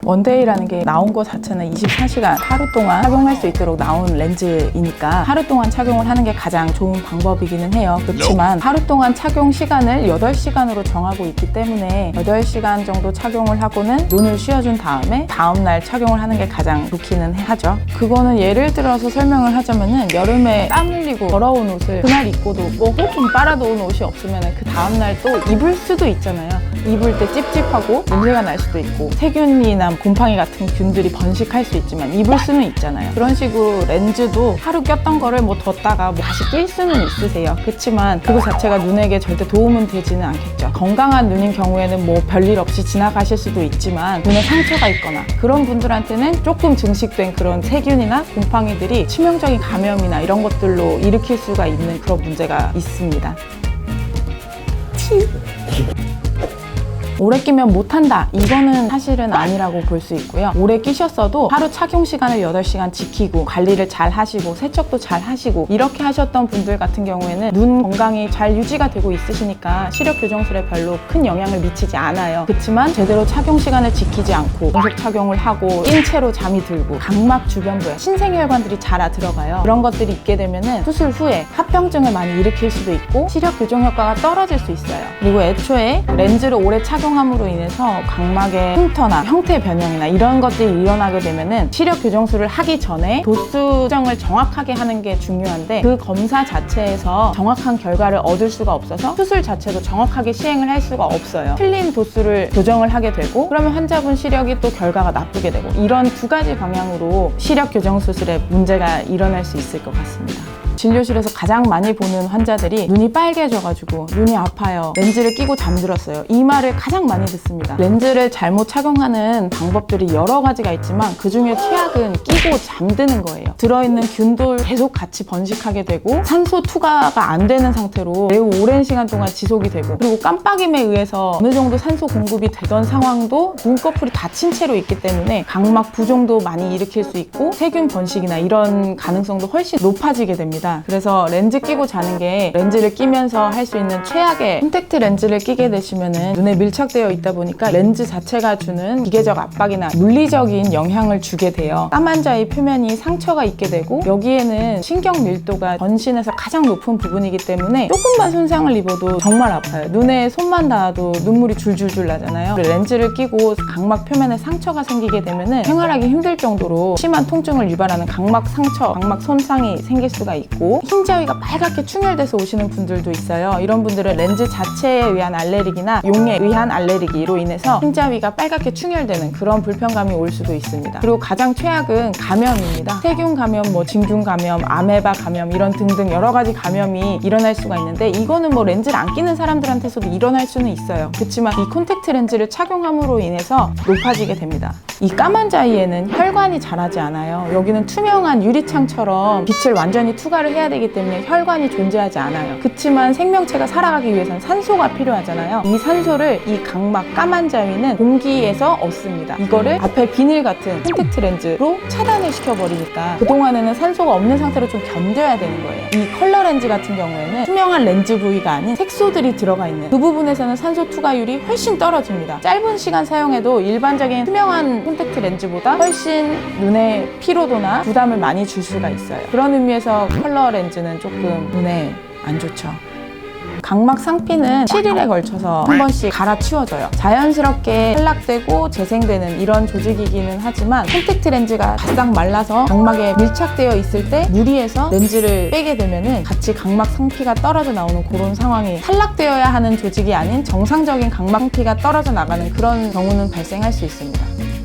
원데이라는 게 나온 거 자체는 24시간 하루 동안 착용할 수 있도록 나온 렌즈이니까 하루 동안 착용을 하는 게 가장 좋은 방법이기는 해요. 그렇지만 하루 동안 착용 시간을 8시간으로 정하고 있기 때문에 8시간 정도 착용을 하고는 눈을 쉬어준 다음에 다음날 착용을 하는 게 가장 좋기는 하죠. 그거는 예를 들어서 설명을 하자면은 여름에 땀 흘리고 더러운 옷을 그날 입고도 뭐 호좀 빨아놓은 옷이 없으면 그 다음날 또 입을 수도 있잖아요. 입을 때 찝찝하고 냄새가 날 수도 있고 세균이나 곰팡이 같은 균들이 번식할 수 있지만 입을 수는 있잖아요. 그런 식으로 렌즈도 하루 꼈던 거를 뭐 뒀다가 뭐 다시 낄 수는 있으세요. 그렇지만 그거 자체가 눈에게 절대 도움은 되지는 않겠죠. 건강한 눈인 경우에는 뭐 별일 없이 지나가실 수도 있지만 눈에 상처가 있거나 그런 분들한테는 조금 증식된 그런 세균이나 곰팡이들이 치명적인 감염이나 이런 것들로 일으킬 수가 있는 그런 문제가 있습니다. 오래 끼면 못한다, 이거는 사실은 아니라고 볼 수 있고요. 오래 끼셨어도 하루 착용 시간을 8시간 지키고 관리를 잘 하시고 세척도 잘 하시고 이렇게 하셨던 분들 같은 경우에는 눈 건강이 잘 유지가 되고 있으시니까 시력 교정술에 별로 큰 영향을 미치지 않아요. 그렇지만 제대로 착용 시간을 지키지 않고 계속 착용을 하고 낀 채로 잠이 들고 각막 주변부에 신생혈관들이 잘 들어가요. 그런 것들이 있게 되면은 수술 후에 합병증을 많이 일으킬 수도 있고 시력 교정 효과가 떨어질 수 있어요. 그리고 애초에 렌즈를 오래 착용함으로 인해서 각막의 흉터나 형태 변형이나 이런 것들이 일어나게 되면은 시력 교정술을 하기 전에 도수 정을 정확하게 하는 게 중요한데 그 검사 자체에서 정확한 결과를 얻을 수가 없어서 수술 자체도 정확하게 시행을 할 수가 없어요. 틀린 도수를 교정을 하게 되고 그러면 환자분 시력이 또 결과가 나쁘게 되고 이런 두 가지 방향으로 시력 교정 수술에 문제가 일어날 수 있을 것 같습니다. 진료실에서 가장 많이 보는 환자들이 눈이 빨개져가지고 눈이 아파요, 렌즈를 끼고 잠들었어요, 이 말을 가장 많이 듣습니다. 렌즈를 잘못 착용하는 방법들이 여러 가지가 있지만 그 중에 최악은 끼고 잠드는 거예요. 들어있는 균도 계속 같이 번식하게 되고 산소 투과가 안 되는 상태로 매우 오랜 시간 동안 지속이 되고 그리고 깜빡임에 의해서 어느 정도 산소 공급이 되던 상황도 눈꺼풀이 닫힌 채로 있기 때문에 각막 부종도 많이 일으킬 수 있고 세균 번식이나 이런 가능성도 훨씬 높아지게 됩니다. 그래서 렌즈 끼고 자는 게 렌즈를 끼면서 할 수 있는 최악의 콘택트 렌즈를 끼게 되시면은 눈에 밀착되어 있다 보니까 렌즈 자체가 주는 기계적 압박이나 물리적인 영향을 주게 돼요. 까만자의 표면이 상처가 있게 되고 여기에는 신경 밀도가 전신에서 가장 높은 부분이기 때문에 조금만 손상을 입어도 정말 아파요. 눈에 손만 닿아도 눈물이 줄줄줄 나잖아요. 렌즈를 끼고 각막 표면에 상처가 생기게 되면은 생활하기 힘들 정도로 심한 통증을 유발하는 각막 상처, 각막 손상이 생길 수가 있고 흰자위가 빨갛게 충혈돼서 오시는 분들도 있어요. 이런 분들은 렌즈 자체에 의한 알레르기나 용에 의한 알레르기로 인해서 흰자위가 빨갛게 충혈되는 그런 불편감이 올 수도 있습니다. 그리고 가장 최악은 감염입니다. 세균 감염, 진균 감염, 아메바 감염 이런 등등 여러 가지 감염이 일어날 수가 있는데 이거는 렌즈를 안 끼는 사람들한테서도 일어날 수는 있어요. 그렇지만 이 콘택트 렌즈를 착용함으로 인해서 높아지게 됩니다. 이 까만 자위에는 혈관이 자라지 않아요. 여기는 투명한 유리창처럼 빛을 완전히 투과를 해야 되기 때문에 혈관이 존재하지 않아요. 그렇지만 생명체가 살아가기 위해서는 산소가 필요하잖아요. 이 산소를 이 각막 까만 자위는 공기에서 얻습니다. 이거를 앞에 비닐 같은 콘택트 렌즈로 차단을 시켜버리니까 그동안에는 산소가 없는 상태로 좀 견뎌야 되는 거예요. 이 컬러 렌즈 같은 경우에는 투명한 렌즈 부위가 아닌 색소들이 들어가 있는 그 부분에서는 산소 투과율이 훨씬 떨어집니다. 짧은 시간 사용해도 일반적인 투명한 콘택트 렌즈보다 훨씬 눈에 피로도나 부담을 많이 줄 수가 있어요. 그런 의미에서 컬러 렌즈는 조금 눈에 안 좋죠. 각막 상피는 7일에 걸쳐서 한 번씩 갈아치워져요. 자연스럽게 탈락되고 재생되는 이런 조직이기는 하지만 콘택트 렌즈가 바싹 말라서 각막에 밀착되어 있을 때 무리해서 렌즈를 빼게 되면은 같이 각막 상피가 떨어져 나오는 그런 상황이 탈락되어야 하는 조직이 아닌 정상적인 각막 상피가 떨어져 나가는 그런 경우는 발생할 수 있습니다.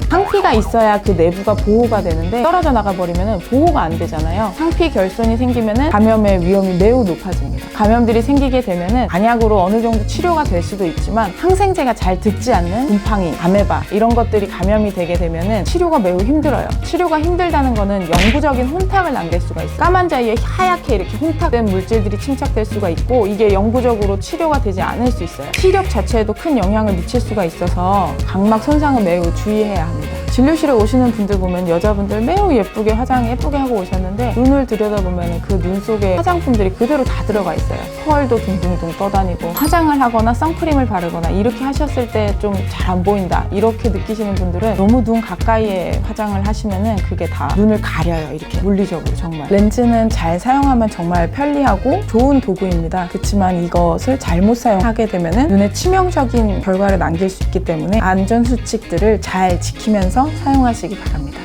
상피가 있어야 그 내부가 보호가 되는데 떨어져 나가 버리면 보호가 안 되잖아요. 상피 결손이 생기면 감염의 위험이 매우 높아집니다. 감염들이 생기게 되면 단약으로 어느 정도 치료가 될 수도 있지만 항생제가 잘 듣지 않는 곰팡이, 아메바 이런 것들이 감염이 되게 되면 치료가 매우 힘들어요. 치료가 힘들다는 거는 영구적인 혼탁을 남길 수가 있어요. 까만 자위에 하얗게 이렇게 혼탁된 물질들이 침착될 수가 있고 이게 영구적으로 치료가 되지 않을 수 있어요. 시력 자체에도 큰 영향을 미칠 수가 있어서 각막 손상은 매우 주의해야 합니다. 진료실에 오시는 분들 보면 여자분들 매우 예쁘게 화장 예쁘게 하고 오셨는데 눈을 들여다보면 그 눈 속에 화장품들이 그대로 다 들어가 있어요. 펄도 둥둥둥 떠다니고 화장을 하거나 선크림을 바르거나 이렇게 하셨을 때 좀 잘 안 보인다 이렇게 느끼시는 분들은 너무 눈 가까이에 화장을 하시면은 그게 다 눈을 가려요. 이렇게 물리적으로 정말. 렌즈는 잘 사용하면 정말 편리하고 좋은 도구입니다. 그렇지만 이것을 잘못 사용하게 되면은 눈에 치명적인 결과를 남길 수 있기 때문에 안전수칙들을 잘 지키면서 사용하시기 바랍니다.